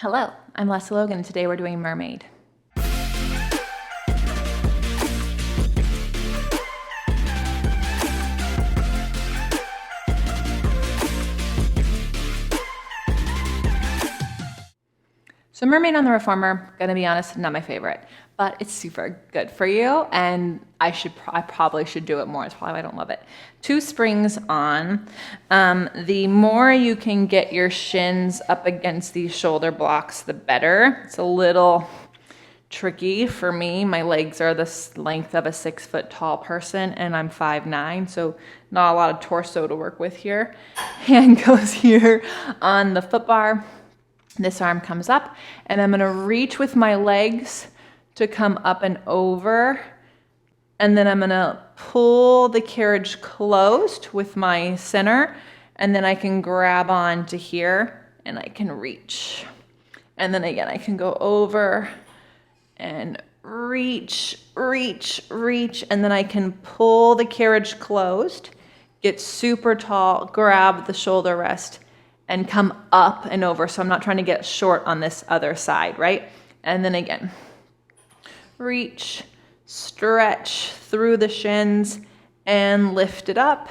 Hello, I'm Lesley Logan, and today we're doing Mermaid. So Mermaid on the Reformer, gonna be honest, not my favorite, but it's super good for you, and I probably should do it more. It's probably why I don't love it. 2 springs on. The more you can get your shins up against these shoulder blocks, the better. It's a little tricky for me. My legs are the length of a 6 foot tall person, and I'm 5'9", so not a lot of torso to work with here. Hand goes here on the foot bar. This arm comes up, and I'm gonna reach with my legs to come up and over, and then I'm gonna pull the carriage closed with my center, and then I can grab on to here and I can reach. And then again, I can go over and reach, and then I can pull the carriage closed, get super tall, grab the shoulder rest, and come up and over. So I'm not trying to get short on this other side, right? And then again, reach, stretch through the shins and lift it up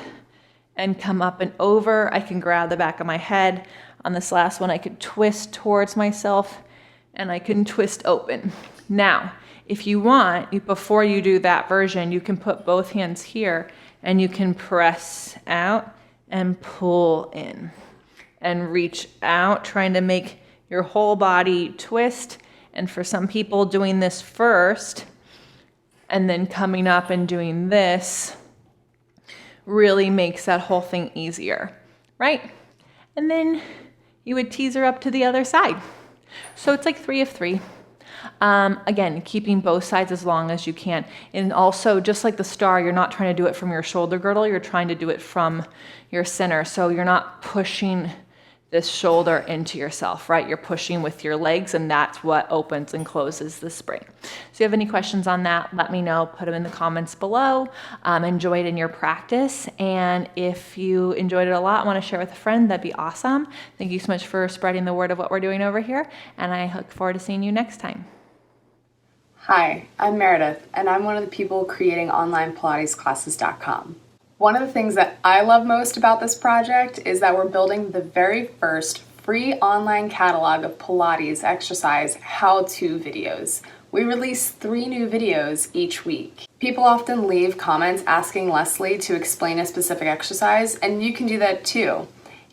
and come up and over. I can grab the back of my head. On this last one, I could twist towards myself and I can twist open. Now, if you want, before you do that version, you can put both hands here and you can press out and pull in and reach out, trying to make your whole body twist. And for some people, doing this first and then coming up and doing this really makes that whole thing easier, right? And then you would teaser up to the other side. So it's like 3 of 3. Again, keeping both sides as long as you can. And also, just like the star, you're not trying to do it from your shoulder girdle, you're trying to do it from your center. So you're not pushing this shoulder into yourself, right? You're pushing with your legs, and that's what opens and closes the spring. So if you have any questions on that, let me know. Put them in the comments below. Enjoy it in your practice. And if you enjoyed it a lot and want to share with a friend, that'd be awesome. Thank you so much for spreading the word of what we're doing over here. And I look forward to seeing you next time. Hi, I'm Meredith, and I'm one of the people creating onlinepilatesclasses.com. One of the things that I love most about this project is that we're building the very first free online catalog of Pilates exercise how-to videos. We release 3 new videos each week. People often leave comments asking Lesley to explain a specific exercise, and you can do that too.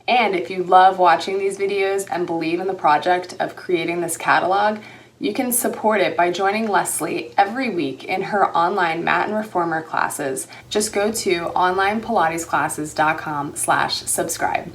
And if you love watching these videos and believe in the project of creating this catalog, you can support it by joining Lesley every week in her online mat and reformer classes. Just go to onlinepilatesclasses.com/subscribe.